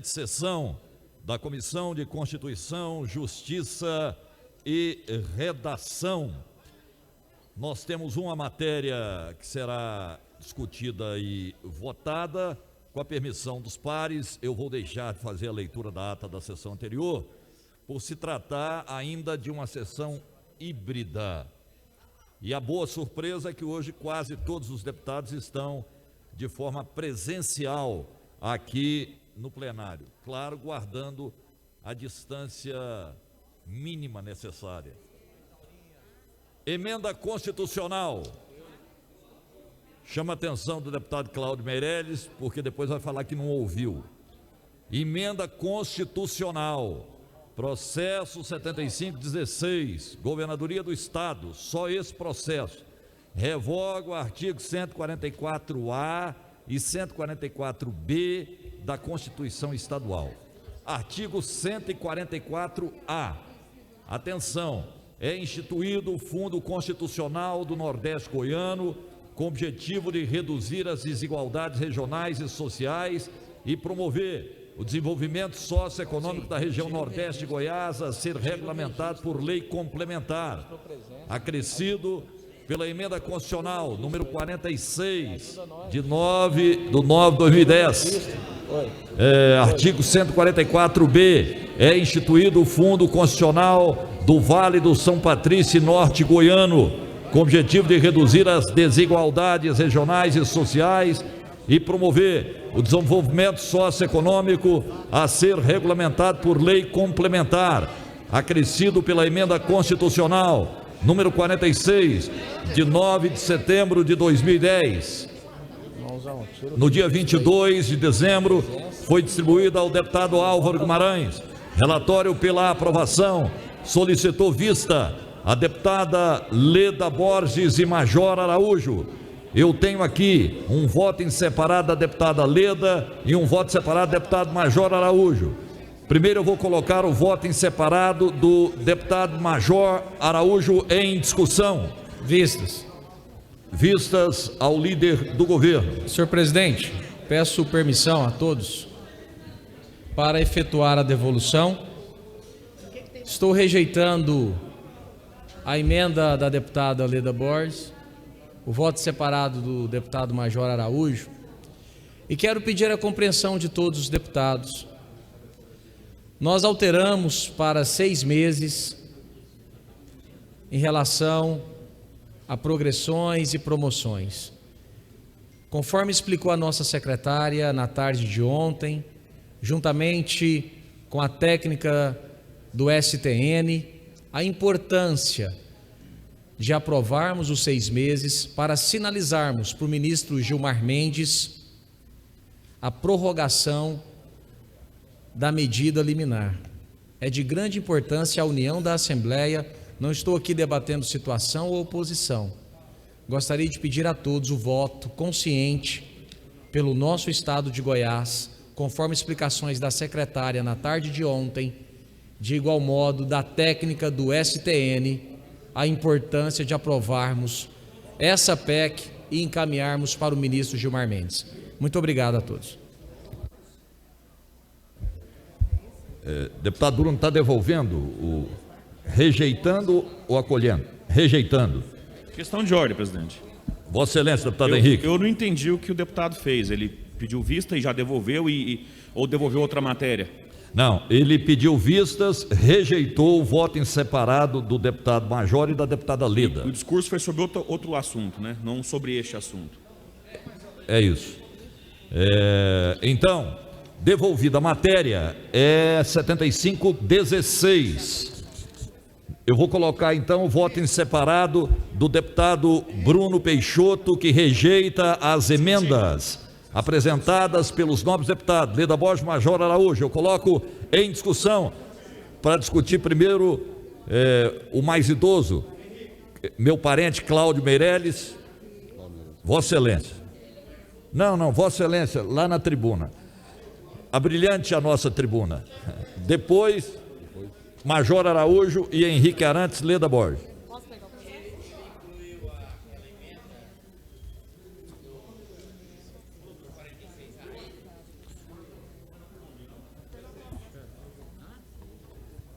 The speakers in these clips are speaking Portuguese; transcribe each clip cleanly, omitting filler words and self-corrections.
presente sessão da Comissão de Constituição, Justiça e Redação. Nós temos uma matéria que será discutida e votada. Com a permissão dos pares, eu vou deixar de fazer a leitura da ata da sessão anterior, por se tratar ainda de uma sessão híbrida. E a boa surpresa é que hoje quase todos os deputados estão de forma presencial aqui no plenário, claro, guardando a distância mínima necessária. Emenda constitucional. Chama a atenção do deputado Cláudio Meirelles, porque depois vai falar que não ouviu. Emenda constitucional. Processo 7516, Governadoria do Estado, só esse processo. Revoga o artigo 144A e 144B da Constituição Estadual. Artigo 144A. Atenção, é instituído o Fundo Constitucional do Nordeste Goiano, com o objetivo de reduzir as desigualdades regionais e sociais e promover o desenvolvimento socioeconômico da região Nordeste de Goiás, a ser regulamentado por lei complementar, acrescido pela emenda constitucional número 46 de 9/2010. Artigo 144B, é instituído o Fundo Constitucional do Vale do São Patrício Norte Goiano, com o objetivo de reduzir as desigualdades regionais e sociais e promover o desenvolvimento socioeconômico, a ser regulamentado por lei complementar, acrescido pela emenda constitucional número 46 de 9 de setembro de 2010. No dia 22 de dezembro foi distribuída ao deputado Álvaro Guimarães. Relatório pela aprovação. Solicitou vista a deputada Leda Borges e Major Araújo. Eu tenho aqui um voto em separado da deputada Leda e um voto separado do deputado Major Araújo. Primeiro eu vou colocar o voto em separado do deputado Major Araújo em discussão. Vistas ao líder do governo. Senhor presidente, peço permissão a todos para efetuar a devolução. Estou rejeitando a emenda da deputada Leda Borges, o voto separado do deputado Major Araújo, e quero pedir a compreensão de todos os deputados. Nós alteramos para 6 meses em relação a progressões e promoções. Conforme explicou a nossa secretária na tarde de ontem, juntamente com a técnica do STN, a importância de aprovarmos os 6 meses para sinalizarmos para o ministro Gilmar Mendes a prorrogação da medida liminar. É de grande importância a união da Assembleia. Não estou aqui debatendo situação ou oposição. Gostaria de pedir a todos o voto consciente pelo nosso estado de Goiás, conforme explicações da secretária na tarde de ontem, de igual modo da técnica do STN, a importância de aprovarmos essa PEC e encaminharmos para o ministro Gilmar Mendes. Muito obrigado a todos. Deputado Bruno está devolvendo, rejeitando ou acolhendo? Rejeitando. Questão de ordem, presidente. Vossa Excelência, deputado Henrique. Eu não entendi o que o deputado fez. Ele pediu vista e já devolveu ou devolveu outra matéria? Não, ele pediu vistas, rejeitou o voto em separado do deputado Major e da deputada Leda. O discurso foi sobre outro assunto, né? Não sobre este assunto. É isso. Então, devolvida a matéria, é 7516. Eu vou colocar então o voto em separado do deputado Bruno Peixoto, que rejeita as emendas apresentadas pelos nobres deputados Leda Borges, Major Araújo. Eu coloco em discussão para discutir primeiro o mais idoso, meu parente Cláudio Meirelles. Vossa Excelência. Não, Vossa Excelência, lá na tribuna. Abrilhante a nossa tribuna. Depois, Major Araújo e Henrique Arantes, Leda Borges.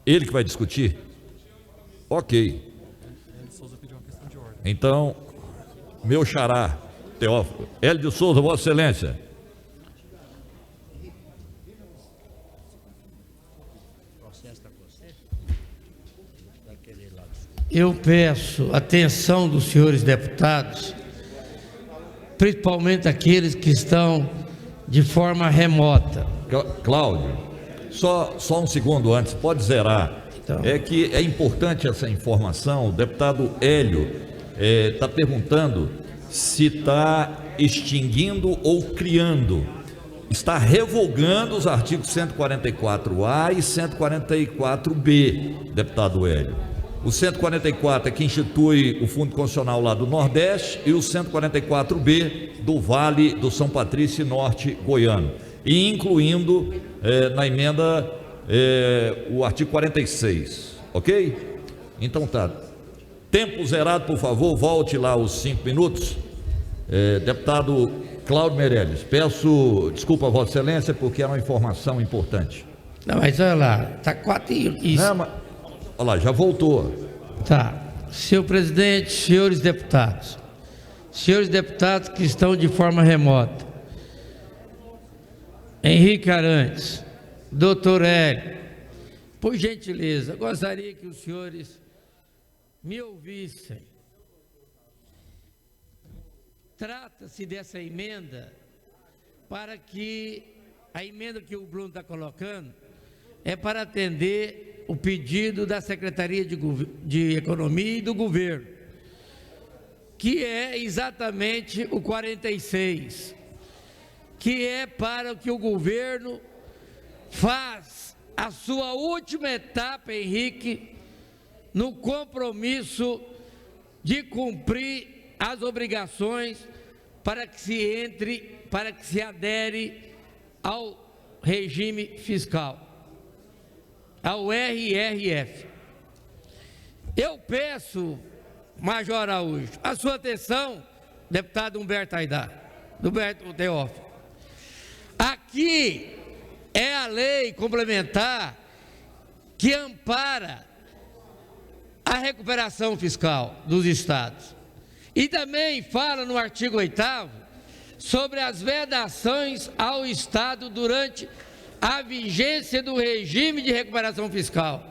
Ele que vai discutir? Ok. Então, meu xará, Teófilo. Hélio de Souza, Vossa Excelência. Eu peço atenção dos senhores deputados, principalmente aqueles que estão de forma remota. Cláudio, só um segundo antes, pode zerar. Então. É que é importante essa informação. O deputado Hélio está perguntando se está extinguindo ou criando. Está revogando os artigos 144A e 144B, deputado Hélio. O 144 é que institui o Fundo Constitucional lá do Nordeste e o 144B do Vale do São Patrício e Norte Goiano. E incluindo na emenda o artigo 46, ok? Então tá. Tempo zerado, por favor, volte lá os 5 minutos. Deputado Cláudio Meirelles, peço desculpa a Vossa Excelência porque é uma informação importante. Não, mas olha lá, está 4 e... Não, mas, olha lá, já voltou. Tá. Senhor presidente, senhores deputados que estão de forma remota, Henrique Arantes, doutor Hélio, por gentileza, gostaria que os senhores me ouvissem. Trata-se dessa emenda para que a emenda que o Bruno está colocando é para atender o pedido da Secretaria de Economia e do Governo, que é exatamente o 46, que é para que o governo faz a sua última etapa, Henrique, no compromisso de cumprir as obrigações para que se adere ao regime fiscal, ao RRF. Eu peço, Major Araújo, a sua atenção, deputado Humberto Aidar, Humberto Teófilo. Aqui é a lei complementar que ampara a recuperação fiscal dos estados. E também fala no artigo 8º sobre as vedações ao Estado durante a vigência do regime de recuperação fiscal.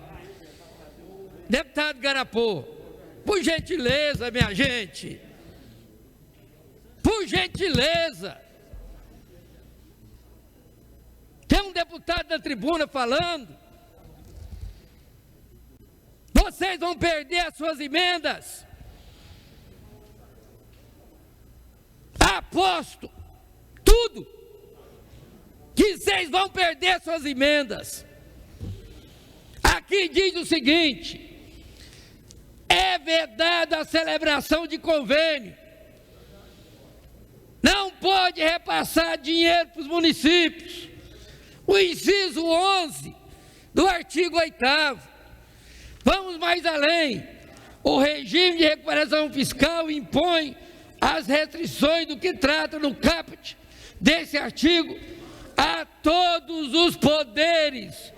Deputado Garapô, por gentileza, minha gente, por gentileza, tem um deputado da tribuna falando, vocês vão perder as suas emendas. Aposto tudo que vocês vão perder suas emendas. Aqui diz o seguinte: é vedada a celebração de convênio, não pode repassar dinheiro para os municípios. O inciso 11 do artigo 8º. Vamos mais além. O regime de recuperação fiscal impõe as restrições do que trata no caput desse artigo a todos os poderes,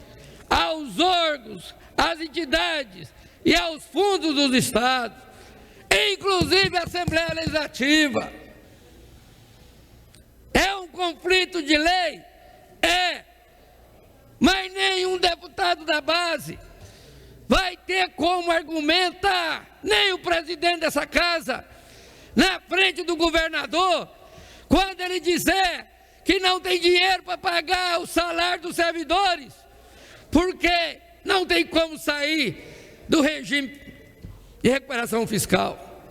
aos órgãos, às entidades e aos fundos dos estados, inclusive a Assembleia Legislativa. É um conflito de lei? É, mas nenhum deputado da base vai ter como argumentar, nem o presidente dessa casa, na frente do governador, quando ele dizer que não tem dinheiro para pagar o salário dos servidores, porque não tem como sair do regime de recuperação fiscal.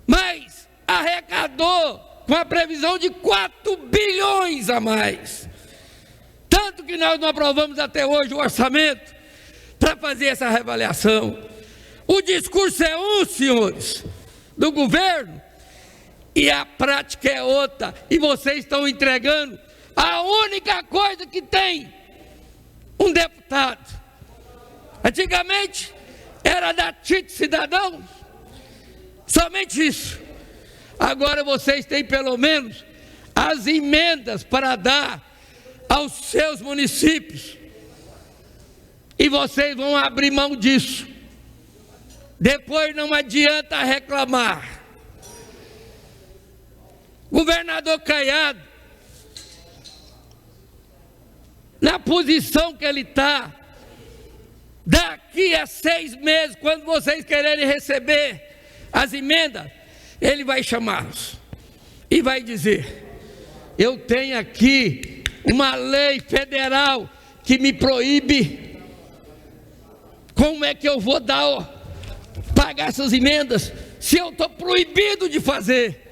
Mas arrecadou com a previsão de 4 bilhões a mais. Tanto que nós não aprovamos até hoje o orçamento para fazer essa reavaliação. O discurso é um, senhores, do governo, e a prática é outra, e vocês estão entregando a única coisa que tem um deputado. Antigamente era da título cidadão, somente isso. Agora vocês têm pelo menos as emendas para dar aos seus municípios. E vocês vão abrir mão disso. Depois não adianta reclamar. Governador Caiado, na posição que ele está, daqui a 6 meses, quando vocês quererem receber as emendas, ele vai chamá-los e vai dizer: eu tenho aqui uma lei federal que me proíbe. Como é que eu vou pagar essas emendas se eu estou proibido de fazer?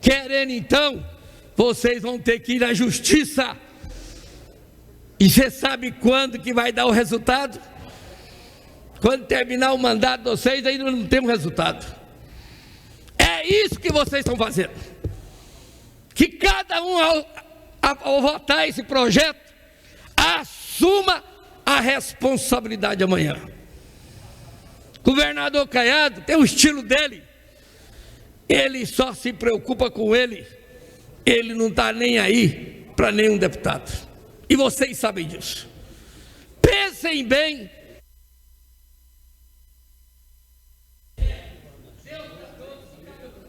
Querendo então, vocês vão ter que ir à justiça. E você sabe quando que vai dar o resultado? Quando terminar o mandato de vocês, ainda não temos resultado. É isso que vocês estão fazendo. Que cada um, ao votar esse projeto, assuma a responsabilidade amanhã. Governador Caiado tem o estilo dele. Ele só se preocupa com ele. Ele não está nem aí para nenhum deputado. E vocês sabem disso. Pensem bem.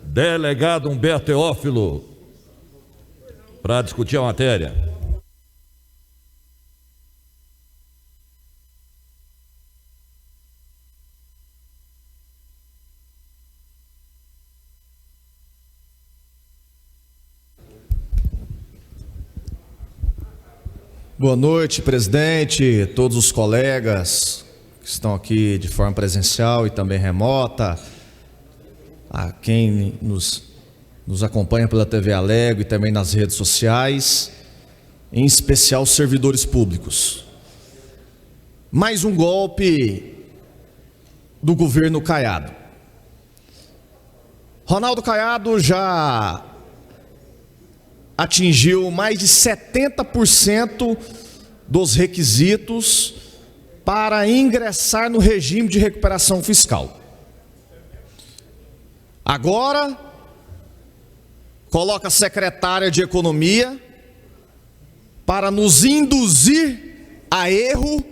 Delegado Humberto Teófilo, para discutir a matéria. Boa noite, presidente, todos os colegas que estão aqui de forma presencial e também remota, a quem nos acompanha pela TV Alego e também nas redes sociais, em especial os servidores públicos. Mais um golpe do governo Caiado. Ronaldo Caiado já atingiu mais de 70% dos requisitos para ingressar no regime de recuperação fiscal. Agora, coloca a secretária de Economia para nos induzir a erro,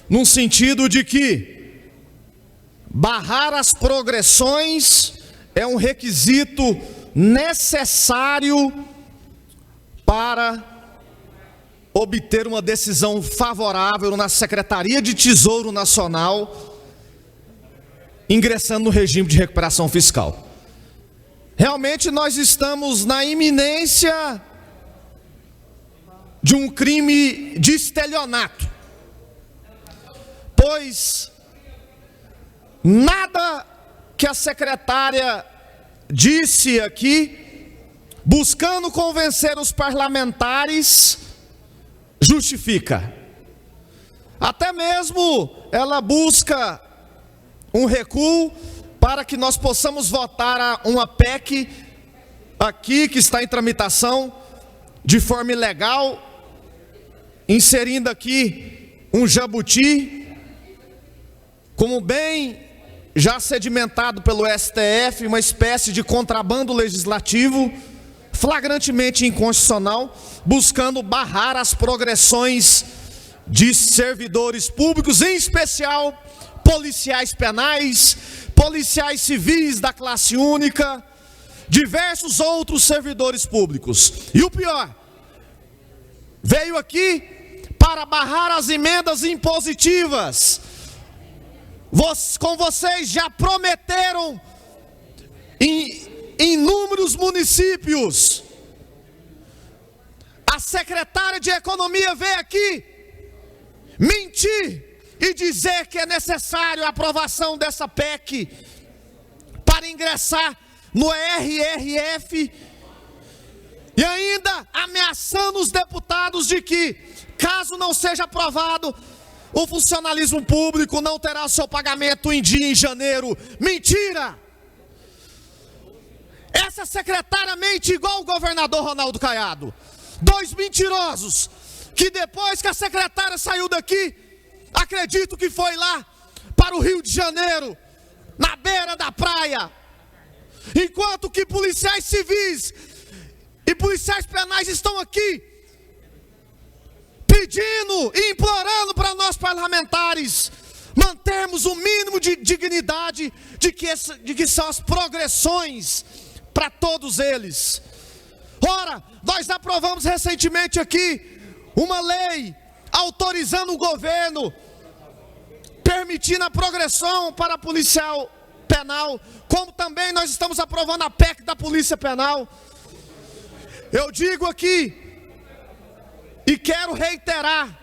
no sentido de que barrar as progressões é um requisito necessário para obter uma decisão favorável na Secretaria de Tesouro Nacional, ingressando no regime de recuperação fiscal. Realmente nós estamos na iminência de um crime de estelionato, pois nada que a secretária disse aqui, buscando convencer os parlamentares, justifica. Até mesmo ela busca um recuo para que nós possamos votar uma PEC aqui que está em tramitação de forma ilegal, inserindo aqui um jabuti, como bem já sedimentado pelo STF, uma espécie de contrabando legislativo flagrantemente inconstitucional, buscando barrar as progressões de servidores públicos, em especial policiais penais, policiais civis da classe única, diversos outros servidores públicos. E o pior, veio aqui para barrar as emendas impositivas. Com vocês já prometeram em inúmeros municípios. A secretária de Economia veio aqui mentir e dizer que é necessário a aprovação dessa PEC para ingressar no RRF, e ainda ameaçando os deputados de que, caso não seja aprovado, o funcionalismo público não terá seu pagamento em dia em janeiro. Mentira! Essa secretária mente igual o governador Ronaldo Caiado. Dois mentirosos, que depois que a secretária saiu daqui, acredito que foi lá para o Rio de Janeiro, na beira da praia, enquanto que policiais civis e policiais penais estão aqui pedindo e implorando para nós parlamentares parlamentares mantermos o mínimo de dignidade de que são as progressões para todos eles. Ora, nós aprovamos recentemente aqui uma lei autorizando o governo, permitindo a progressão para policial penal, como também nós estamos aprovando a PEC da Polícia Penal. Eu digo aqui e quero reiterar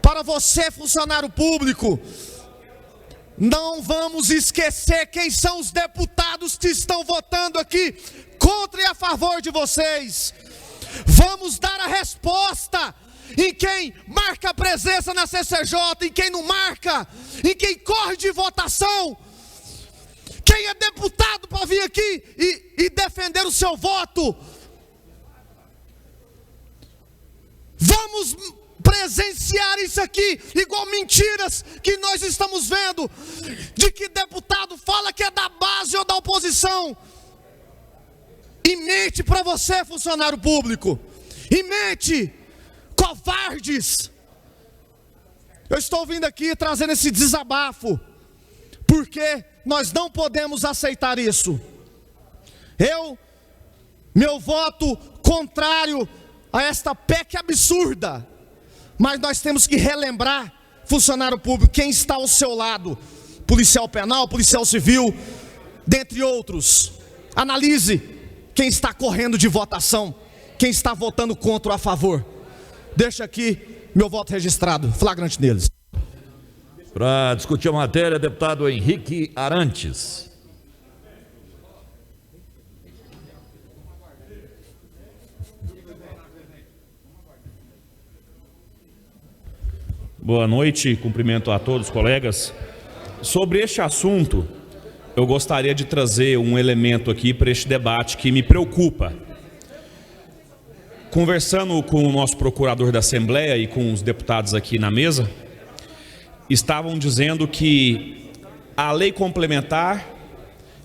para você, funcionário público, não vamos esquecer quem são os deputados que estão votando aqui contra e a favor de vocês. Vamos dar a resposta em quem marca a presença na CCJ, em quem não marca, em quem corre de votação. Quem é deputado para vir aqui e defender o seu voto? Vamos presenciar isso aqui, igual mentiras que nós estamos vendo, de que deputado fala que é da base ou da oposição, e mente para você, funcionário público, e mente, covardes. Eu estou vindo aqui trazendo esse desabafo, porque nós não podemos aceitar isso. Meu voto contrário a esta PEC absurda, mas nós temos que relembrar, funcionário público, quem está ao seu lado, policial penal, policial civil, dentre outros. Analise quem está correndo de votação, quem está votando contra ou a favor. Deixa aqui meu voto registrado, flagrante neles. Para discutir a matéria, deputado Henrique Arantes. Boa noite, cumprimento a todos os colegas. Sobre este assunto, eu gostaria de trazer um elemento aqui para este debate que me preocupa. Conversando com o nosso procurador da Assembleia e com os deputados aqui na mesa, estavam dizendo que a lei complementar,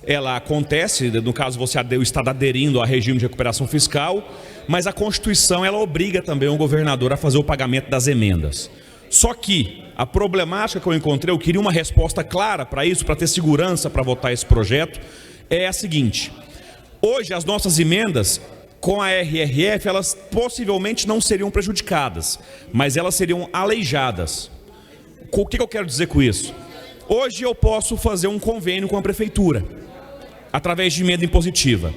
ela acontece, no caso você está aderindo ao regime de recuperação fiscal, mas a Constituição ela obriga também o governador a fazer o pagamento das emendas. Só que a problemática que eu encontrei, eu queria uma resposta clara para isso, para ter segurança para votar esse projeto, é a seguinte: hoje as nossas emendas com a RRF, elas possivelmente não seriam prejudicadas, mas elas seriam aleijadas. O que eu quero dizer com isso? Hoje eu posso fazer um convênio com a prefeitura, através de emenda impositiva.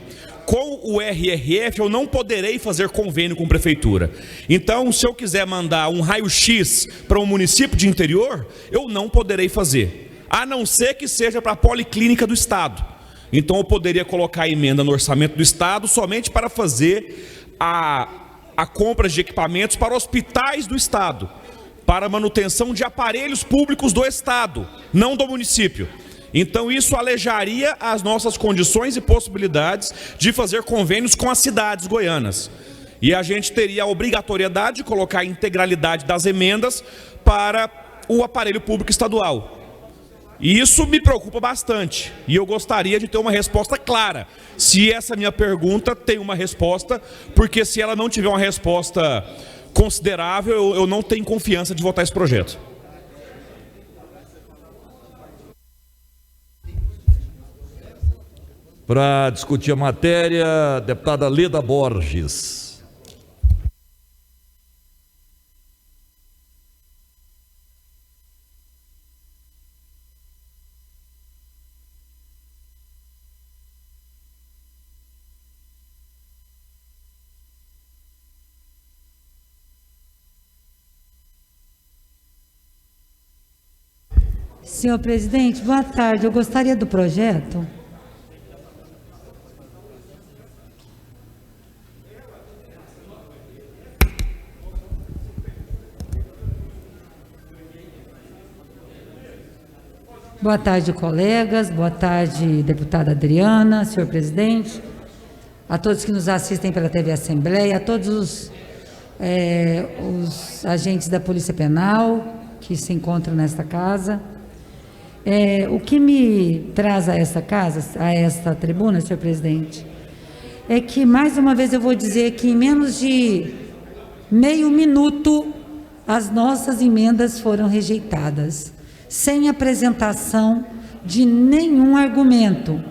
Com o RRF eu não poderei fazer convênio com a prefeitura. Então, se eu quiser mandar um raio-x para um município de interior, eu não poderei fazer, a não ser que seja para a policlínica do Estado. Então eu poderia colocar a emenda no orçamento do Estado somente para fazer a compra de equipamentos para hospitais do Estado, para manutenção de aparelhos públicos do Estado, não do município. Então isso alejaria as nossas condições e possibilidades de fazer convênios com as cidades goianas. E a gente teria a obrigatoriedade de colocar a integralidade das emendas para o aparelho público estadual. E isso me preocupa bastante. E eu gostaria de ter uma resposta clara. Se essa minha pergunta tem uma resposta, porque se ela não tiver uma resposta considerável, eu não tenho confiança de votar esse projeto. Para discutir a matéria, deputada Leda Borges. Senhor presidente, boa tarde. Eu gostaria do projeto. Boa tarde, colegas. Boa tarde, deputada Adriana, senhor presidente, a todos que nos assistem pela TV Assembleia, a todos os agentes da Polícia Penal que se encontram nesta casa. O que me traz a esta casa, a esta tribuna, senhor presidente, é que, mais uma vez, eu vou dizer que em menos de meio minuto as nossas emendas foram rejeitadas. sem apresentação de nenhum argumento.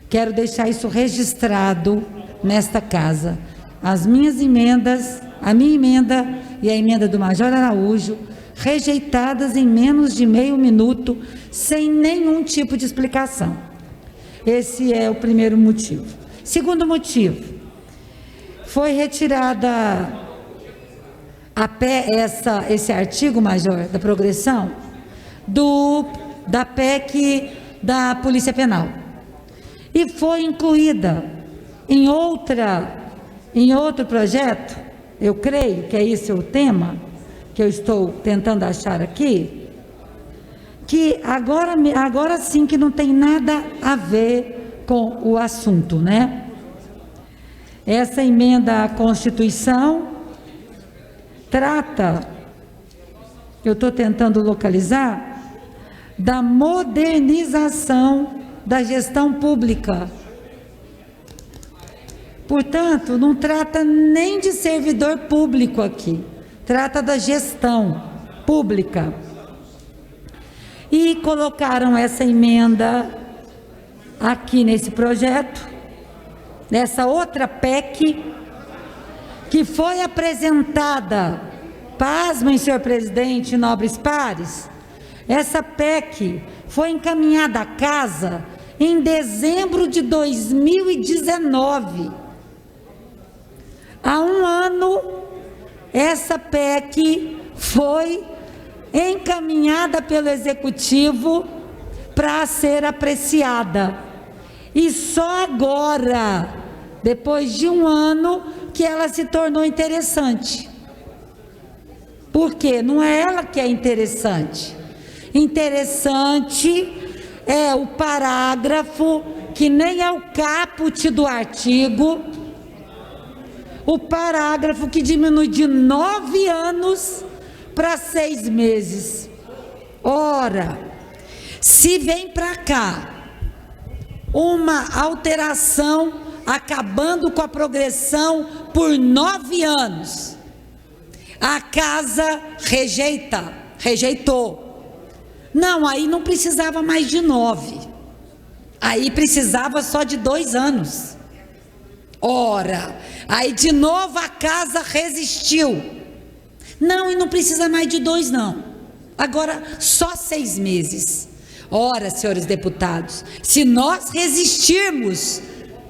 Quero deixar isso registrado nesta casa. As minhas emendas, a minha emenda e a emenda do Major Araújo, rejeitadas em menos de meio minuto, sem nenhum tipo de explicação. Esse é o primeiro motivo. Segundo motivo, foi retirada esse artigo, Major, da progressão, da PEC da Polícia Penal. E foi incluída em outro projeto, eu creio que é esse o tema que eu estou tentando achar aqui, que agora sim que não tem nada a ver com o assunto, né? Essa emenda à Constituição trata, eu estou tentando localizar, da modernização da gestão pública. Portanto, não trata nem de servidor público aqui, trata da gestão pública. E colocaram essa emenda aqui nesse projeto, nessa outra PEC, que foi apresentada, pasmem, senhor presidente, nobres pares, essa PEC foi encaminhada à casa em dezembro de 2019. Há um ano, essa PEC foi encaminhada pelo Executivo para ser apreciada. E só agora, depois de um ano, que ela se tornou interessante. Por quê? Não é ela que é interessante. Interessante é o parágrafo, que nem é o caput do artigo, o parágrafo que diminui de 9 anos para 6 meses. Ora, se vem para cá uma alteração acabando com a progressão por 9 anos, a casa rejeitou. Não, aí não precisava mais de 9, aí precisava só de 2 anos. Ora, aí de novo a casa resistiu. Não, e não precisa mais de 2 não, agora só 6 meses. Ora, senhores deputados, se nós resistirmos,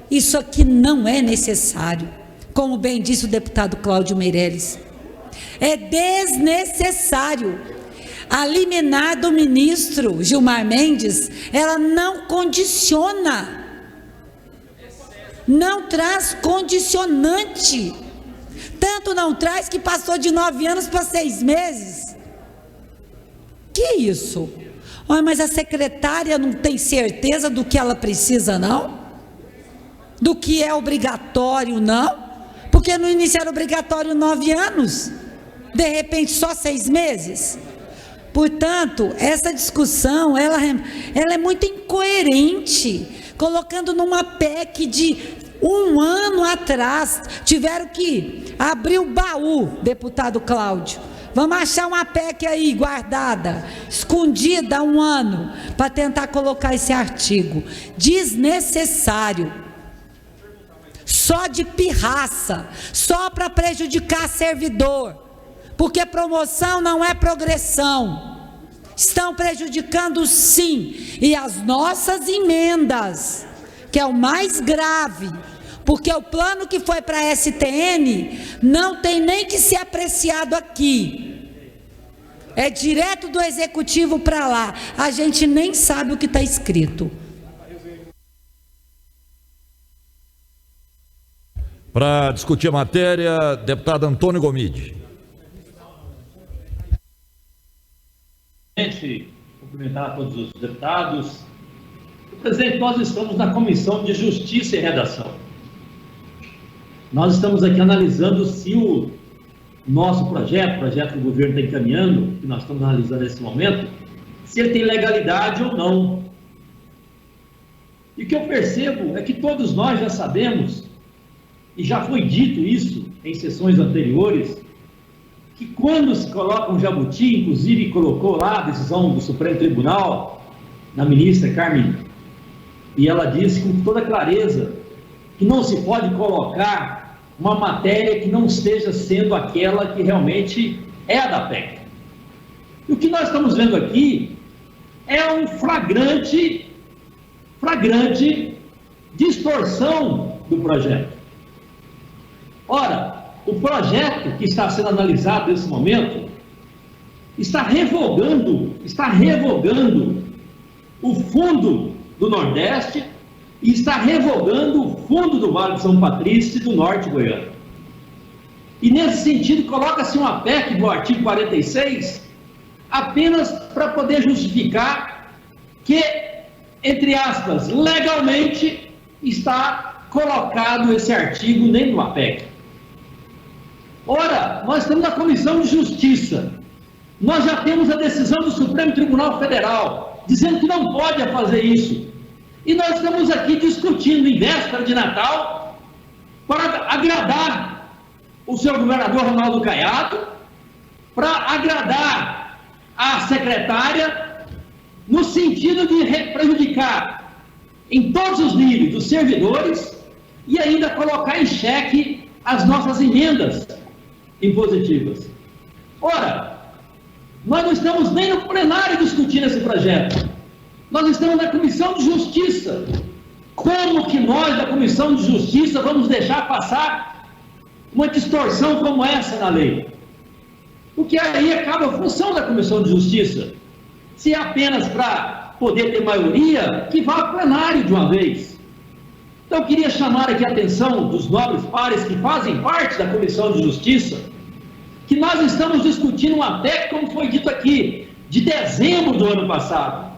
isso aqui não é necessário. Como bem disse o deputado Cláudio Meirelles, é desnecessário. A liminar do ministro Gilmar Mendes, ela não condiciona, não traz condicionante, tanto não traz que passou de 9 anos para 6 meses. Que isso? Olha, mas a secretária não tem certeza do que ela precisa, não? Do que é obrigatório, não? Porque no início era obrigatório 9 anos, de repente só 6 meses. Portanto, essa discussão, ela é muito incoerente, colocando numa PEC de 1 ano atrás, tiveram que abrir o baú, deputado Cláudio, vamos achar uma PEC aí guardada, escondida há 1 ano, para tentar colocar esse artigo, desnecessário, só de pirraça, só para prejudicar servidor, porque promoção não é progressão, estão prejudicando sim, e as nossas emendas, que é o mais grave, porque o plano que foi para a STN, não tem nem que ser apreciado aqui, é direto do Executivo para lá, a gente nem sabe o que está escrito. Para discutir a matéria, deputado Antônio Gomide. Cumprimentar a todos os deputados. Presidente, nós estamos na Comissão de Justiça e Redação. Nós estamos aqui analisando se o nosso projeto que o governo está encaminhando, que nós estamos analisando nesse momento, se ele tem legalidade ou não. E o que eu percebo é que todos nós já sabemos, e já foi dito isso em sessões anteriores, que quando se coloca um jabuti, inclusive colocou lá a decisão do Supremo Tribunal, da ministra Carmen, e ela disse com toda clareza que não se pode colocar uma matéria que não esteja sendo aquela que realmente é a da PEC. E o que nós estamos vendo aqui é um flagrante distorção do projeto. Ora, o projeto que está sendo analisado nesse momento está revogando o fundo do Nordeste e está revogando o fundo do Vale de São Patrício e do Norte Goiano. E nesse sentido, coloca-se uma PEC do artigo 46 apenas para poder justificar que, entre aspas, legalmente está colocado esse artigo dentro de uma PEC. Ora, nós estamos na Comissão de Justiça, nós já temos a decisão do Supremo Tribunal Federal dizendo que não pode fazer isso, e nós estamos aqui discutindo em véspera de Natal para agradar o seu governador Ronaldo Caiado, para agradar a secretária, no sentido de prejudicar em todos os níveis dos servidores e ainda colocar em xeque as nossas emendas impositivas. Ora, nós não estamos nem no plenário discutindo esse projeto, nós estamos na Comissão de Justiça. Como que nós, da Comissão de Justiça, vamos deixar passar uma distorção como essa na lei? Porque aí acaba a função da Comissão de Justiça. Se é apenas para poder ter maioria, que vá ao plenário de uma vez. Então, eu queria chamar aqui a atenção dos nobres pares que fazem parte da Comissão de Justiça, que nós estamos discutindo uma PEC, como foi dito aqui, de dezembro do ano passado.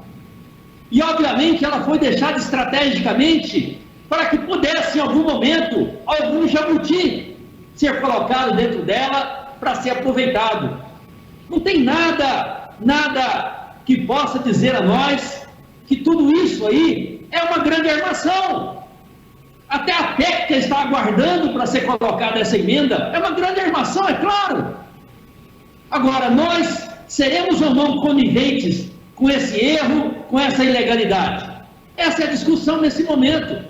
E, obviamente, ela foi deixada estrategicamente para que pudesse, em algum momento, algum jabuti ser colocado dentro dela para ser aproveitado. Não tem nada que possa dizer a nós que tudo isso aí é uma grande armação. Até a PEC está aguardando para ser colocada essa emenda, é uma grande armação, é claro. Agora, nós seremos ou não coniventes com esse erro, com essa ilegalidade? Essa é a discussão nesse momento.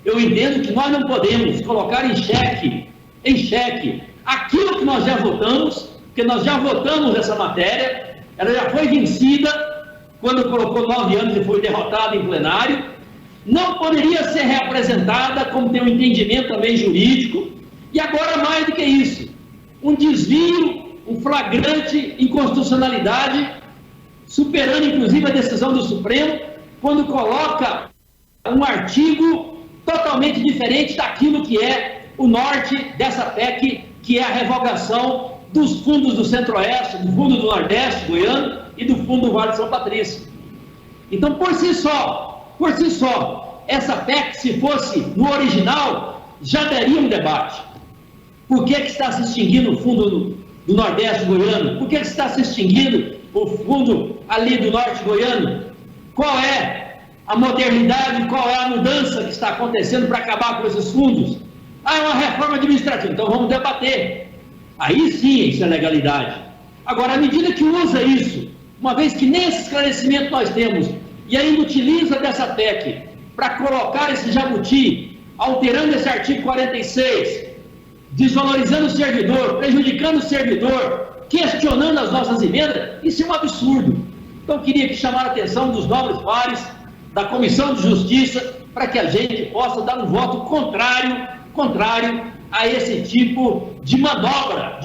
Eu entendo que nós não podemos colocar em xeque aquilo que nós já votamos, porque nós já votamos essa matéria, ela já foi vencida quando colocou 9 anos e foi derrotada em plenário, não poderia ser reapresentada, como tem um entendimento também jurídico, e agora mais do que isso, um desvio, um flagrante inconstitucionalidade, superando inclusive a decisão do Supremo, quando coloca um artigo totalmente diferente daquilo que é o norte dessa PEC, que é a revogação dos fundos do Centro-Oeste, do fundo do Nordeste goiano e do fundo do Vale de São Patrício. Então, por si só, essa PEC, se fosse no original, já daria um debate. Por que está se extinguindo o fundo do Nordeste goiano? Por que está se extinguindo o fundo ali do Norte goiano? Qual é a modernidade, qual é a mudança que está acontecendo para acabar com esses fundos? É uma reforma administrativa, então vamos debater. Aí sim, isso é legalidade. Agora, à medida que usa isso, uma vez que nem esse esclarecimento nós temos, e ainda utiliza dessa PEC para colocar esse jabuti, alterando esse artigo 46, desvalorizando o servidor, prejudicando o servidor, questionando as nossas emendas, isso é um absurdo. Então, eu queria chamar a atenção dos nobres pares da Comissão de Justiça para que a gente possa dar um voto contrário a esse tipo de manobra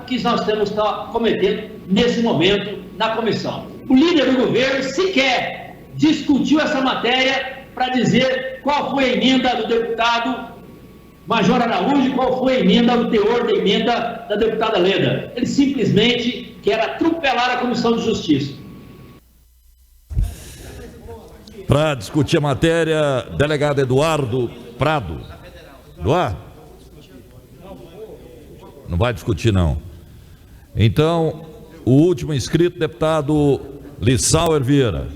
que nós temos cometendo nesse momento na comissão. O líder do governo sequer discutiu essa matéria para dizer qual foi a emenda do deputado Major Araújo, qual foi a emenda, o teor da emenda da deputada Leda. Ele simplesmente quer atropelar a Comissão de Justiça. Para discutir a matéria, delegado Eduardo Prado. Eduardo? Não vai discutir, não. Então, o último inscrito, deputado Lissauer Vieira.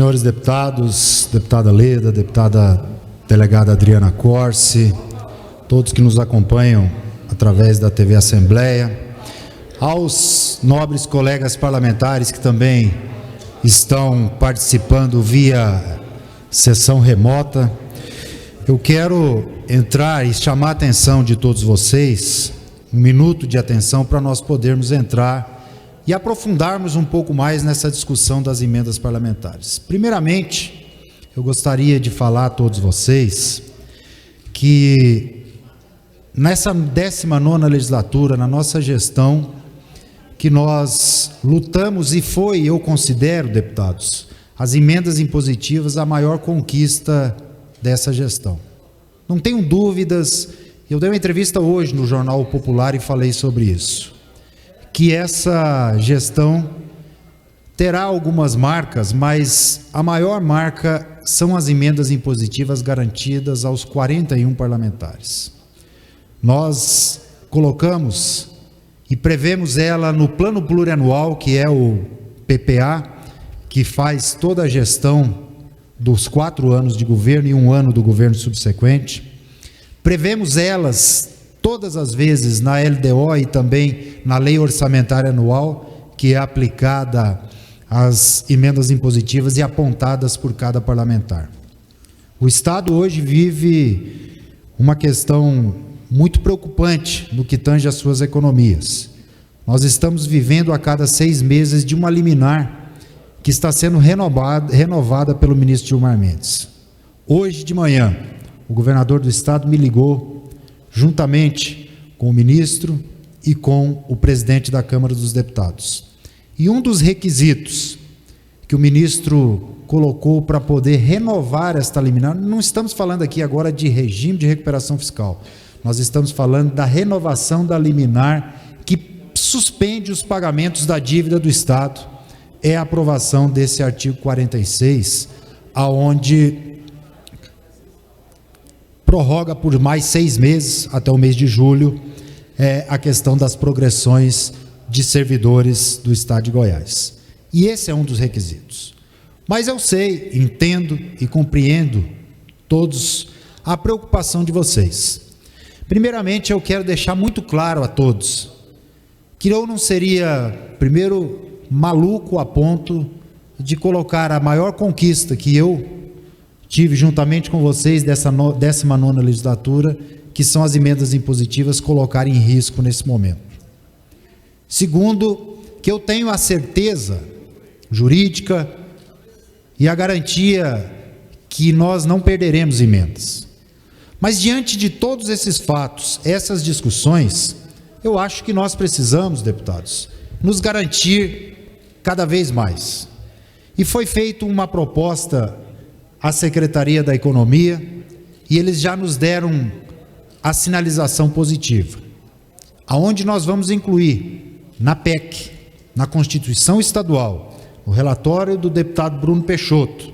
senhores deputados, deputada Leda, deputada delegada Adriana Corsi, todos que nos acompanham através da TV Assembleia, aos nobres colegas parlamentares que também estão participando via sessão remota, eu quero entrar e chamar a atenção de todos vocês, um minuto de atenção para nós podermos entrar e aprofundarmos um pouco mais nessa discussão das emendas parlamentares. Primeiramente, eu gostaria de falar a todos vocês que nessa 19ª legislatura, na nossa gestão, que nós lutamos e foi, eu considero, deputados, as emendas impositivas a maior conquista dessa gestão. Não tenho dúvidas, eu dei uma entrevista hoje no Jornal Popular e falei sobre isso, que essa gestão terá algumas marcas, mas a maior marca são as emendas impositivas garantidas aos 41 parlamentares. Nós colocamos e prevemos ela no plano plurianual, que é o PPA, que faz toda a gestão dos 4 anos de governo e 1 ano do governo subsequente. Prevemos elas todas as vezes na LDO e também na Lei Orçamentária Anual, que é aplicada às emendas impositivas e apontadas por cada parlamentar. O Estado hoje vive uma questão muito preocupante no que tange às suas economias. Nós estamos vivendo a cada 6 meses de uma liminar que está sendo renovada pelo ministro Gilmar Mendes. Hoje de manhã, o governador do estado me ligou, juntamente com o ministro e com o presidente da Câmara dos Deputados. E um dos requisitos que o ministro colocou para poder renovar esta liminar, não estamos falando aqui agora de regime de recuperação fiscal, nós estamos falando da renovação da liminar que suspende os pagamentos da dívida do Estado, é a aprovação desse artigo 46, aonde prorroga por mais 6 meses, até o mês de julho, a questão das progressões de servidores do Estado de Goiás. E esse é um dos requisitos. Mas eu sei, entendo e compreendo todos a preocupação de vocês. Primeiramente, eu quero deixar muito claro a todos que eu não seria, primeiro, maluco a ponto de colocar a maior conquista que eu tive juntamente com vocês dessa 19ª legislatura, que são as emendas impositivas, colocar em risco nesse momento. Segundo, que eu tenho a certeza jurídica e a garantia que nós não perderemos emendas. Mas diante de todos esses fatos, essas discussões, eu acho que nós precisamos, deputados, nos garantir cada vez mais. E foi feita uma proposta à Secretaria da Economia e eles já nos deram a sinalização positiva, aonde nós vamos incluir na PEC, na Constituição Estadual, no relatório do deputado Bruno Peixoto,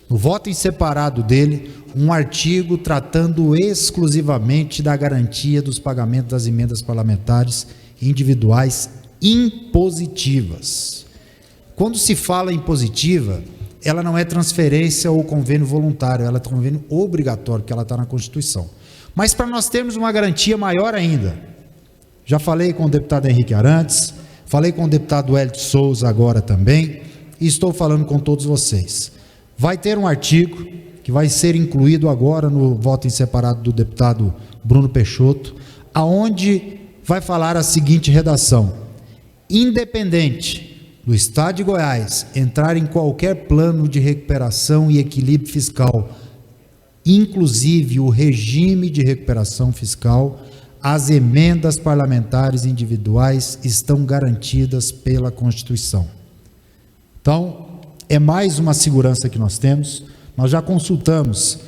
no voto em separado dele, um artigo tratando exclusivamente da garantia dos pagamentos das emendas parlamentares individuais impositivas. Quando se fala em positiva, ela não é transferência ou convênio voluntário, ela é convênio obrigatório, porque ela está na Constituição. Mas para nós termos uma garantia maior ainda, já falei com o deputado Henrique Arantes, falei com o deputado Hélio Souza agora também, e estou falando com todos vocês. Vai ter um artigo que vai ser incluído agora no voto em separado do deputado Bruno Peixoto, aonde vai falar a seguinte redação: independente do Estado de Goiás entrar em qualquer plano de recuperação e equilíbrio fiscal, inclusive o regime de recuperação fiscal, as emendas parlamentares individuais estão garantidas pela Constituição. Então, é mais uma segurança que nós temos. Nós já consultamos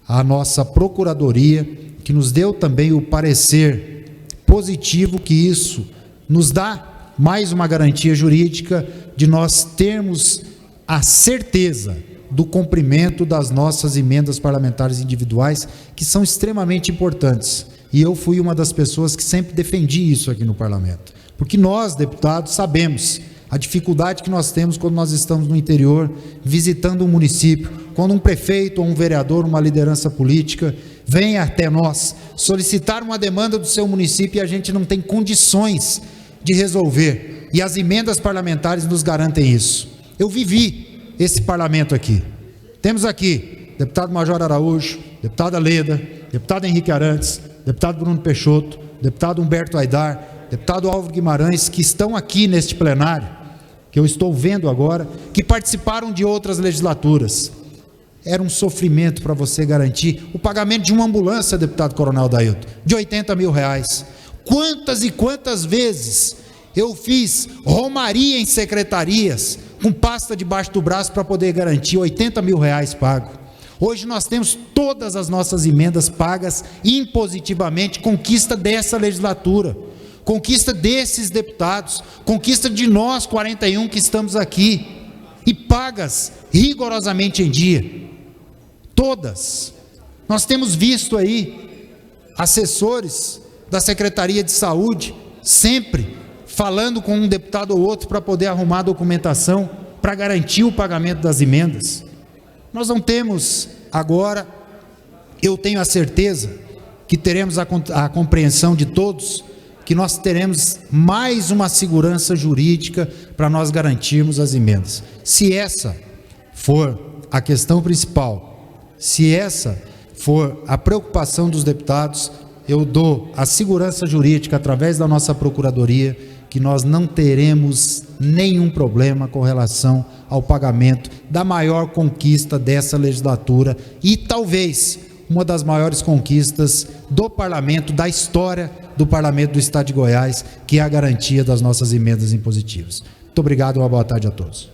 a nossa Procuradoria, que nos deu também o parecer positivo, que isso nos dá mais uma garantia jurídica de nós termos a certeza do cumprimento das nossas emendas parlamentares individuais, que são extremamente importantes. E eu fui uma das pessoas que sempre defendi isso aqui no parlamento. Porque nós, deputados, sabemos a dificuldade que nós temos quando nós estamos no interior, visitando um município, quando um prefeito ou um vereador, uma liderança política, vem até nós solicitar uma demanda do seu município e a gente não tem condições de resolver, e as emendas parlamentares nos garantem isso. Eu vivi esse parlamento aqui. Temos aqui deputado Major Araújo, deputada Leda, deputado Henrique Arantes, deputado Bruno Peixoto, deputado Humberto Aidar, deputado Álvaro Guimarães, que estão aqui neste plenário, que eu estou vendo agora, que participaram de outras legislaturas. Era um sofrimento para você garantir o pagamento de uma ambulância, deputado Coronel Dailton, de R$80 mil. Quantas e quantas vezes eu fiz romaria em secretarias, com pasta debaixo do braço para poder garantir R$80 mil pago. Hoje nós temos todas as nossas emendas pagas impositivamente, conquista dessa legislatura, conquista desses deputados, conquista de nós 41 que estamos aqui, e pagas rigorosamente em dia. Todas. Nós temos visto aí assessores da Secretaria de Saúde sempre falando com um deputado ou outro para poder arrumar a documentação para garantir o pagamento das emendas. Nós não temos agora, eu tenho a certeza que teremos a compreensão de todos, que nós teremos mais uma segurança jurídica para nós garantirmos as emendas. Se essa for a questão principal, se essa for a preocupação dos deputados, eu dou a segurança jurídica através da nossa Procuradoria, que nós não teremos nenhum problema com relação ao pagamento da maior conquista dessa legislatura e talvez uma das maiores conquistas do parlamento, da história do parlamento do Estado de Goiás, que é a garantia das nossas emendas impositivas. Muito obrigado e uma boa tarde a todos.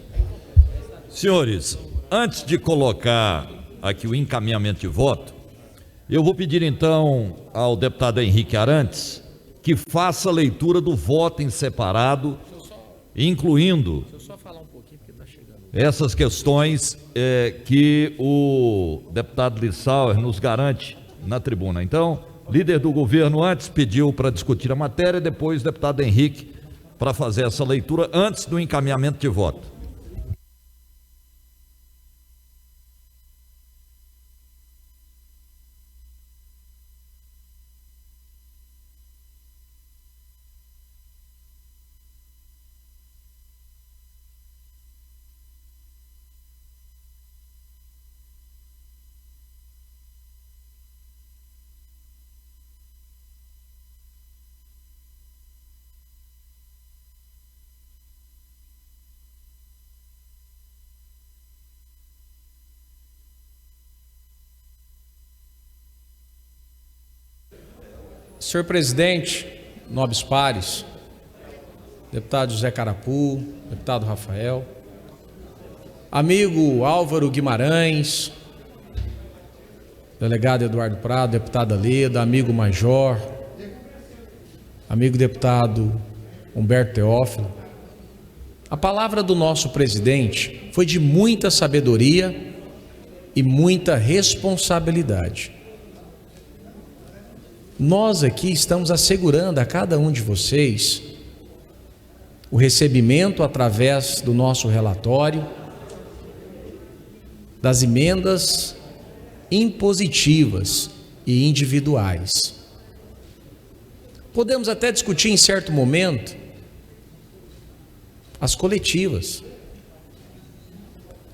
Senhores, antes de colocar aqui o encaminhamento de voto, eu vou pedir então ao deputado Henrique Arantes que faça a leitura do voto em separado, incluindo essas questões que o deputado Lissauer nos garante na tribuna. Então, líder do governo antes pediu para discutir a matéria, depois o deputado Henrique para fazer essa leitura antes do encaminhamento de voto. Senhor presidente, nobres pares, deputado José Carapu, deputado Rafael, amigo Álvaro Guimarães, delegado Eduardo Prado, deputada Leda, amigo Major, amigo deputado Humberto Teófilo, a palavra do nosso presidente foi de muita sabedoria e muita responsabilidade. Nós aqui estamos assegurando a cada um de vocês o recebimento através do nosso relatório das emendas impositivas e individuais. Podemos até discutir em certo momento as coletivas.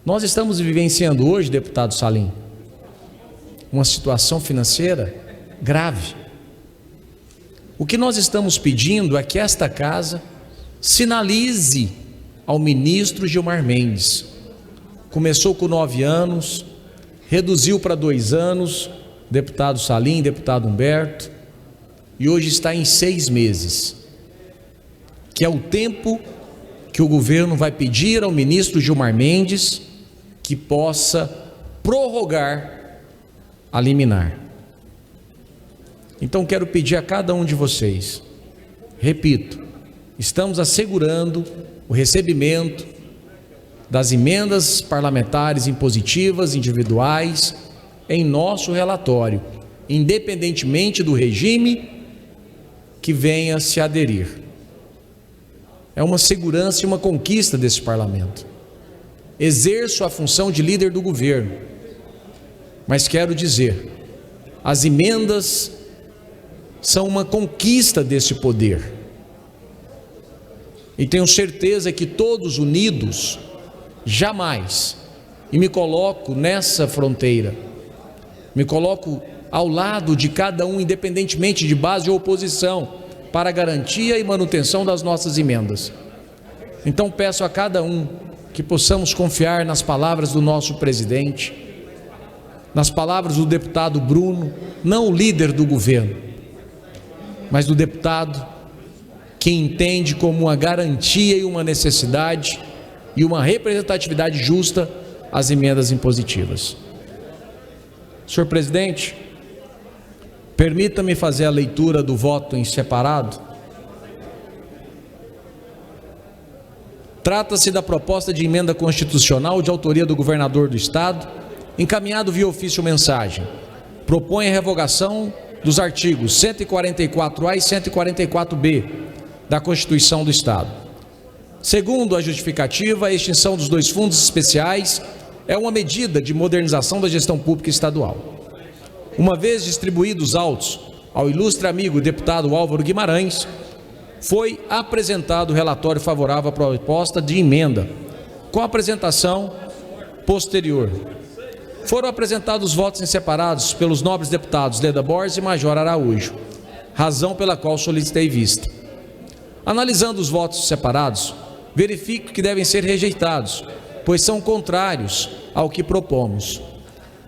Nós estamos vivenciando hoje, deputado Salim, uma situação financeira grave. O que nós estamos pedindo é que esta casa sinalize ao ministro Gilmar Mendes. Começou com 9 anos, reduziu para 2 anos, deputado Salim, deputado Humberto, e hoje está em 6 meses, que é o tempo que o governo vai pedir ao ministro Gilmar Mendes que possa prorrogar a liminar. Então quero pedir a cada um de vocês, repito, estamos assegurando o recebimento das emendas parlamentares impositivas individuais em nosso relatório, independentemente do regime que venha se aderir. é uma segurança e uma conquista desse parlamento. Exerço a função de líder do governo, mas quero dizer, as emendas são uma conquista desse poder. E tenho certeza que todos unidos, jamais, e me coloco nessa fronteira, me coloco ao lado de cada um, independentemente de base ou oposição, para a garantia e manutenção das nossas emendas. Então peço a cada um que possamos confiar nas palavras do nosso presidente, nas palavras do deputado Bruno, não o líder do governo, mas do deputado que entende como uma garantia e uma necessidade e uma representatividade justa as emendas impositivas. Senhor presidente, permita-me fazer a leitura do voto em separado. Trata-se da proposta de emenda constitucional de autoria do governador do estado, encaminhado via ofício mensagem. Propõe a revogação dos artigos 144A e 144B da Constituição do Estado. Segundo a justificativa, a extinção dos dois fundos especiais é uma medida de modernização da gestão pública estadual. Uma vez distribuídos os autos ao ilustre amigo deputado Álvaro Guimarães, foi apresentado o relatório favorável à proposta de emenda, com apresentação posterior. Foram apresentados votos em separados pelos nobres deputados Leda Borges e Major Araújo, razão pela qual solicitei vista. Analisando os votos separados, verifico que devem ser rejeitados, pois são contrários ao que propomos.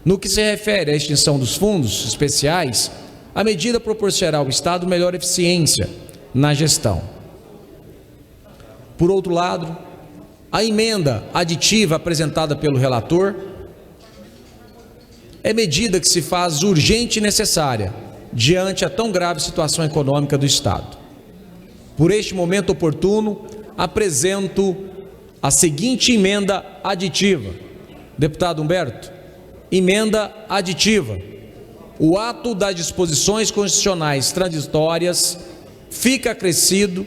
No que se refere à extinção dos fundos especiais, a medida proporcionará ao Estado melhor eficiência na gestão. Por outro lado, a emenda aditiva apresentada pelo relator é medida que se faz urgente e necessária diante a tão grave situação econômica do Estado. Por este momento oportuno, apresento a seguinte emenda aditiva. Deputado Humberto, emenda aditiva. O ato das disposições constitucionais transitórias fica acrescido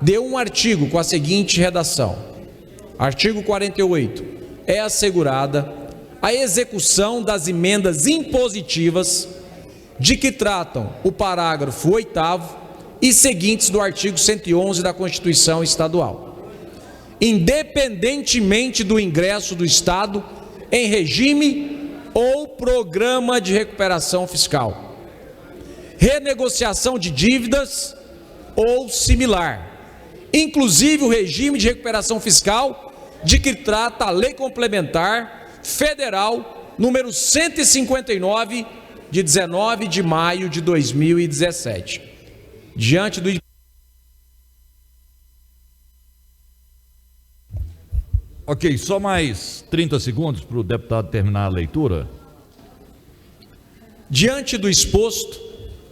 de um artigo com a seguinte redação: artigo 48. É assegurada a execução das emendas impositivas de que tratam o parágrafo 8º e seguintes do artigo 111 da Constituição Estadual, independentemente do ingresso do Estado em regime ou programa de recuperação fiscal, renegociação de dívidas ou similar, inclusive o regime de recuperação fiscal de que trata a Lei Complementar Federal número 159 de 19 de maio de 2017. Diante do Ok, só mais 30 segundos para o deputado terminar a leitura. Diante do exposto,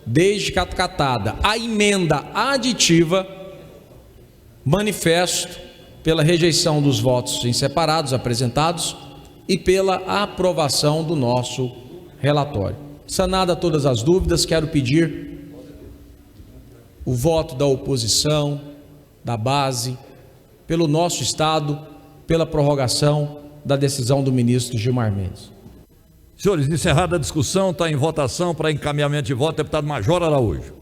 desde catada a emenda aditiva, manifesto pela rejeição dos votos em separados apresentados e pela aprovação do nosso relatório. Sanada todas as dúvidas, quero pedir o voto da oposição, da base, pelo nosso Estado, pela prorrogação da decisão do ministro Gilmar Mendes. Senhores, encerrada a discussão, está em votação para encaminhamento de voto, deputado Major Araújo.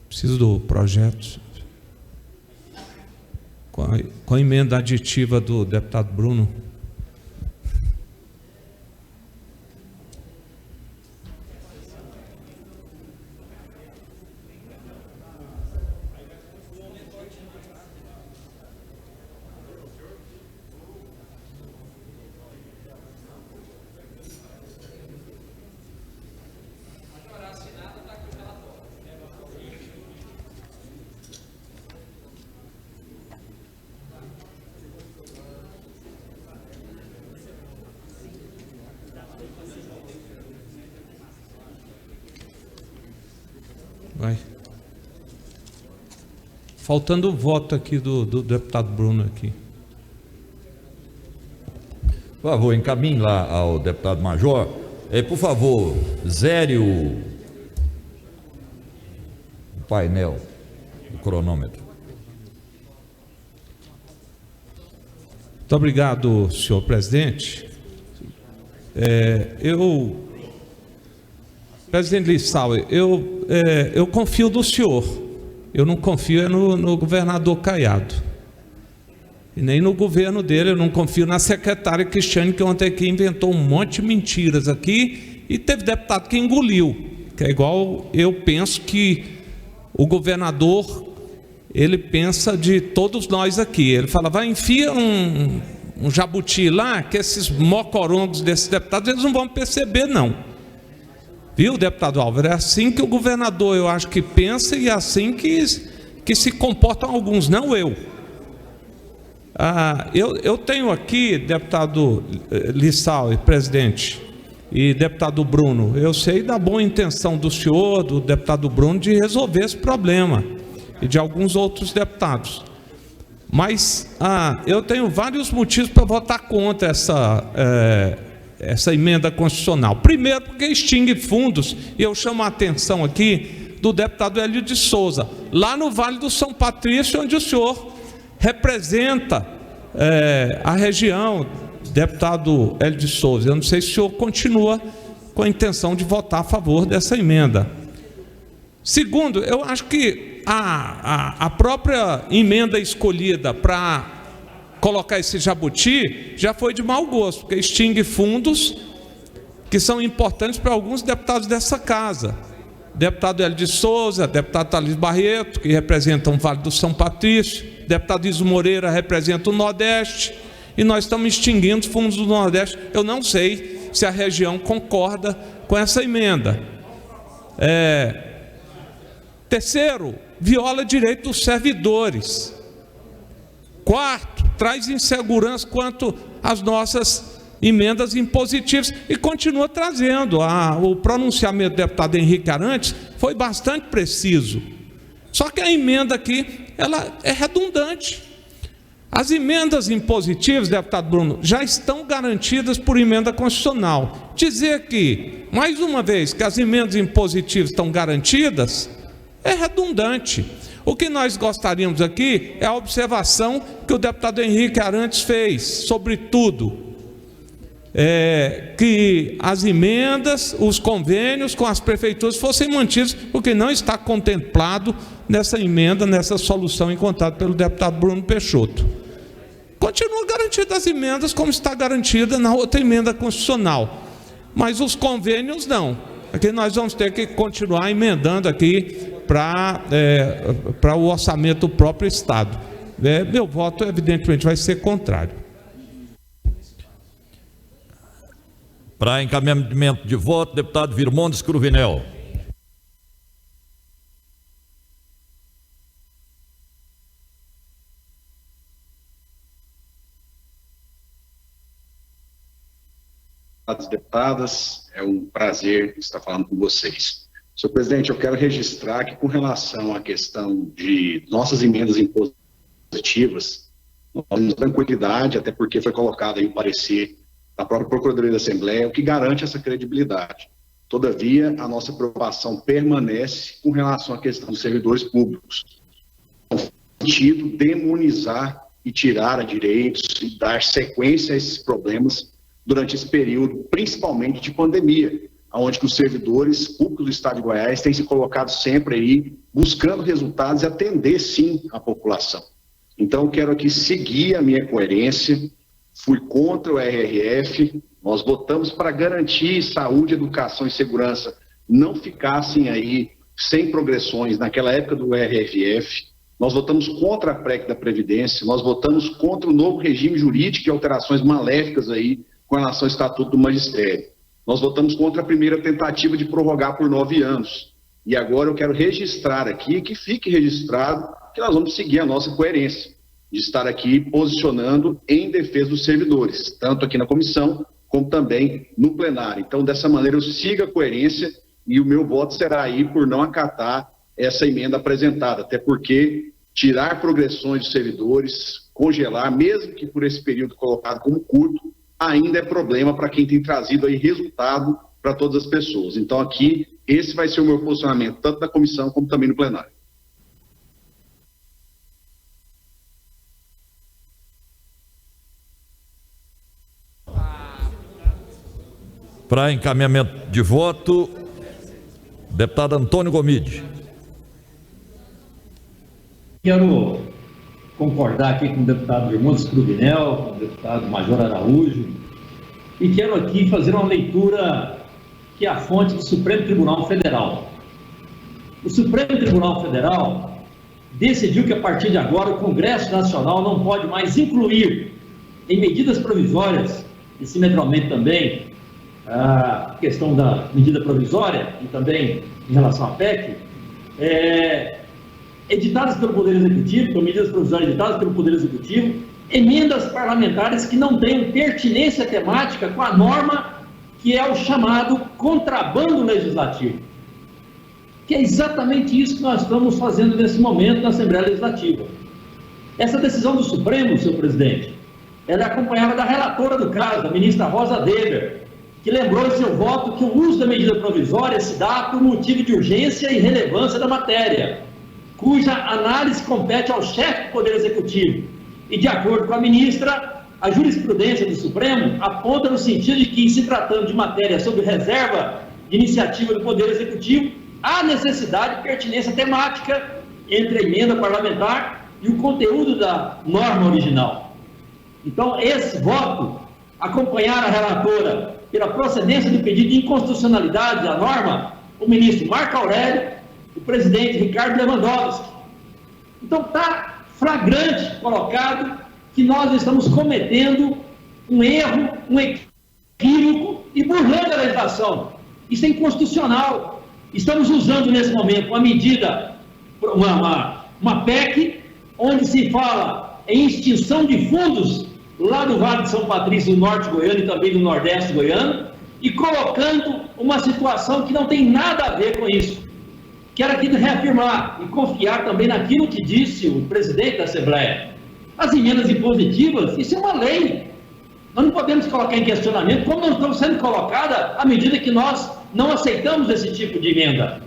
Preciso do projeto. Com a emenda aditiva do deputado Bruno. faltando o voto aqui do deputado Bruno aqui. Por favor, encaminhe lá ao deputado Major. Por favor, zere o painel, o cronômetro. Muito obrigado, senhor presidente. Presidente Lissau, eu confio no senhor. Eu não confio no governador Caiado. E nem no governo dele. Eu não confio na secretária Cristiane, que ontem aqui inventou um monte de mentiras aqui. E teve deputado que engoliu. Que é igual eu penso que o governador, ele pensa de todos nós aqui. Ele fala, vai, enfia um jabuti lá, que esses mocorongos desses deputados, eles não vão perceber, não. Viu, deputado Álvaro? É assim que o governador, eu acho que pensa, e é assim que se comportam alguns, não eu. Eu tenho aqui, deputado Lissau, presidente, e deputado Bruno, eu sei da boa intenção do senhor, do deputado Bruno, de resolver esse problema, e de alguns outros deputados. Mas eu tenho vários motivos para votar contra essa emenda constitucional. Primeiro, porque extingue fundos, e eu chamo a atenção aqui do deputado Hélio de Souza, lá no Vale do São Patrício, onde o senhor representa a região, deputado Hélio de Souza. Eu não sei se o senhor continua com a intenção de votar a favor dessa emenda. Segundo, eu acho que a própria emenda escolhida para colocar esse jabuti já foi de mau gosto, porque extingue fundos que são importantes para alguns deputados dessa casa. Deputado Hélio de Souza, deputado Thales Barreto, que representam o Vale do São Patrício, deputado Iso Moreira representa o Nordeste, e nós estamos extinguindo fundos do Nordeste. Eu não sei se a região concorda com essa emenda. Terceiro, viola direito dos servidores. Quarto, traz insegurança quanto às nossas emendas impositivas, e continua trazendo. O pronunciamento do deputado Henrique Arantes foi bastante preciso. Só que a emenda aqui, ela é redundante. As emendas impositivas, deputado Bruno, já estão garantidas por emenda constitucional. Dizer que, mais uma vez, que as emendas impositivas estão garantidas, é redundante. O que nós gostaríamos aqui é a observação que o deputado Henrique Arantes fez, sobretudo, que as emendas, os convênios com as prefeituras fossem mantidos, o que não está contemplado nessa emenda, nessa solução encontrada pelo deputado Bruno Peixoto. Continua garantida as emendas como está garantida na outra emenda constitucional, mas os convênios não. Aqui nós vamos ter que continuar emendando aqui para o orçamento do próprio Estado. Meu voto, evidentemente, vai ser contrário. Para encaminhamento de voto, deputado Virmondes Cruvinel. Deputadas, é um prazer estar falando com vocês. Senhor presidente, eu quero registrar que, com relação à questão de nossas emendas impositivas, nós temos tranquilidade, até porque foi colocado aí o parecer da própria Procuradoria da Assembleia, o que garante essa credibilidade. Todavia, a nossa preocupação permanece com relação à questão dos servidores públicos. No sentido, demonizar e tirar a direitos e dar sequência a esses problemas durante esse período, principalmente de pandemia, onde os servidores públicos do Estado de Goiás têm se colocado sempre aí, buscando resultados e atender, sim, a população. Então, eu quero aqui seguir a minha coerência. Fui contra o RRF, nós votamos para garantir saúde, educação e segurança não ficassem aí sem progressões naquela época do RRF. Nós votamos contra a PREC da Previdência, nós votamos contra o novo regime jurídico de alterações maléficas aí com relação ao Estatuto do Magistério. Nós votamos contra a primeira tentativa de prorrogar por 9 anos. E agora eu quero registrar aqui, que fique registrado, que nós vamos seguir a nossa coerência de estar aqui posicionando em defesa dos servidores, tanto aqui na comissão, como também no plenário. Então, dessa maneira, eu sigo a coerência e o meu voto será aí por não acatar essa emenda apresentada, até porque tirar progressões de servidores, congelar, mesmo que por esse período colocado como curto, ainda é problema para quem tem trazido aí resultado para todas as pessoas. Então aqui, esse vai ser o meu posicionamento, tanto na comissão como também no plenário. Para encaminhamento de voto, deputado Antônio Gomide. Quero concordar aqui com o deputado Irmãos Cruvinel, com o deputado Major Araújo, e quero aqui fazer uma leitura que é a fonte do Supremo Tribunal Federal. O Supremo Tribunal Federal decidiu que a partir de agora o Congresso Nacional não pode mais incluir em medidas provisórias, e simetralmente também a questão da medida provisória e também em relação à PEC, editadas pelo Poder Executivo, com medidas provisórias editadas pelo Poder Executivo, emendas parlamentares que não tenham pertinência temática com a norma que é o chamado contrabando legislativo, que é exatamente isso que nós estamos fazendo nesse momento na Assembleia Legislativa. Essa decisão do Supremo, senhor presidente, ela é acompanhada da relatora do caso, a ministra Rosa Weber, que lembrou em seu voto que o uso da medida provisória se dá por motivo de urgência e relevância da matéria, cuja análise compete ao chefe do Poder Executivo. E, de acordo com a ministra, a jurisprudência do Supremo aponta no sentido de que, se tratando de matéria sob reserva de iniciativa do Poder Executivo, há necessidade de pertinência temática entre a emenda parlamentar e o conteúdo da norma original. Então, esse voto, acompanhar a relatora pela procedência do pedido de inconstitucionalidade da norma, o ministro Marco Aurélio, o presidente Ricardo Lewandowski. Então está flagrante colocado que nós estamos cometendo um erro, um equívoco e burlando a legislação. Isso é inconstitucional. Estamos usando nesse momento uma medida, uma PEC, onde se fala em extinção de fundos lá do Vale de São Patrício, do Norte Goiano e também do Nordeste Goiano, e colocando uma situação que não tem nada a ver com isso. Quero aqui reafirmar e confiar também naquilo que disse o presidente da Assembleia. As emendas impositivas, isso é uma lei. Nós não podemos colocar em questionamento como não estão sendo colocadas à medida que nós não aceitamos esse tipo de emenda.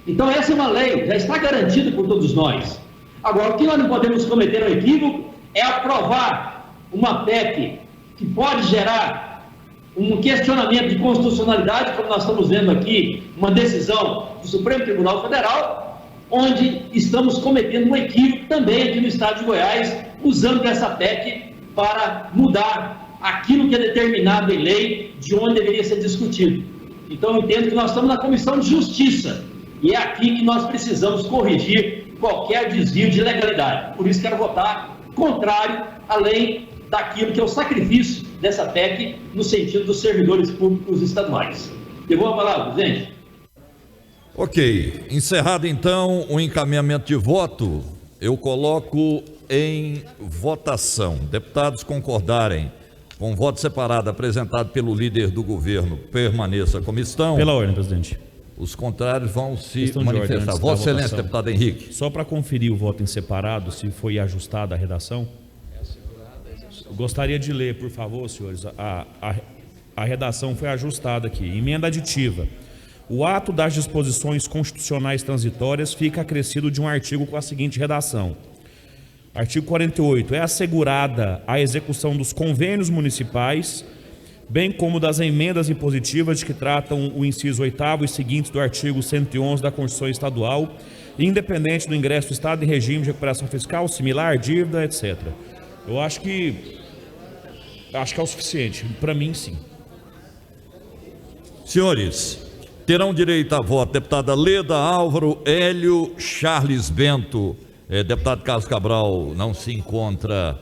Então essa é uma lei, já está garantida por todos nós. Agora, o que nós não podemos cometer um equívoco é aprovar uma PEC que pode gerar um questionamento de constitucionalidade, como nós estamos vendo aqui, uma decisão do Supremo Tribunal Federal, onde estamos cometendo um equívoco também aqui no estado de Goiás, usando dessa PEC para mudar aquilo que é determinado em lei, de onde deveria ser discutido. Então, eu entendo que nós estamos na Comissão de Justiça, e é aqui que nós precisamos corrigir qualquer desvio de legalidade. Por isso, quero votar contrário à lei daquilo que é o sacrifício dessa PEC no sentido dos servidores públicos estaduais. Devolvo a palavra, presidente. Ok, encerrado então o encaminhamento de voto, eu coloco em votação. Deputados concordarem com voto separado apresentado pelo líder do governo, permaneça como estão. Pela ordem, presidente. Os contrários vão se Questão de manifestar. ordem, Vossa Excelência, votação. deputado Henrique. Só para conferir o voto em separado, se foi ajustada a redação. Gostaria de ler, por favor, senhores, a redação foi ajustada aqui. Emenda aditiva. O ato das disposições constitucionais transitórias fica acrescido de um artigo com a seguinte redação. Artigo 48. É assegurada a execução dos convênios municipais, bem como das emendas impositivas de que tratam o inciso 8º e seguintes do artigo 111 da Constituição Estadual, independente do ingresso do Estado em regime de recuperação fiscal, similar, dívida, etc. Eu acho que é o suficiente. Para mim, sim. Senhores, terão direito a voto deputada Leda, Álvaro, Hélio, Charles Bento, deputado Carlos Cabral não se encontra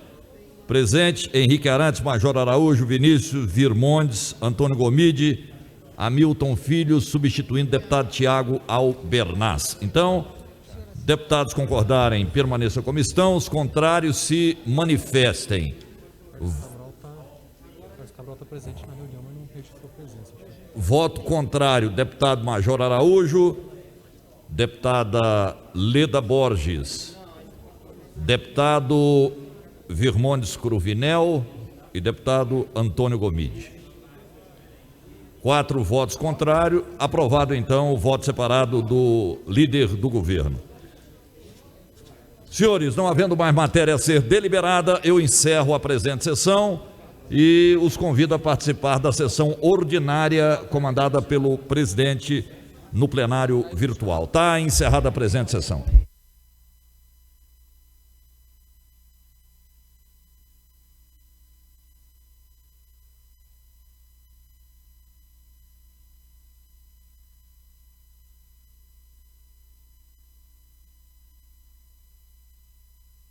presente, Henrique Arantes, Major Araújo, Vinícius Virmondes, Antônio Gomide, Hamilton Filho, substituindo o deputado Tiago Albernaz. Então, deputados concordarem, permaneçam como estão, os contrários se manifestem. Voto contrário, deputado Major Araújo, deputada Leda Borges, deputado Virmondes Cruvinel e deputado Antônio Gomide. 4 votos contrários. Aprovado então o voto separado do líder do governo. Senhores, não havendo mais matéria a ser deliberada, eu encerro a presente sessão e os convido a participar da sessão ordinária comandada pelo presidente no plenário virtual. Está encerrada a presente sessão.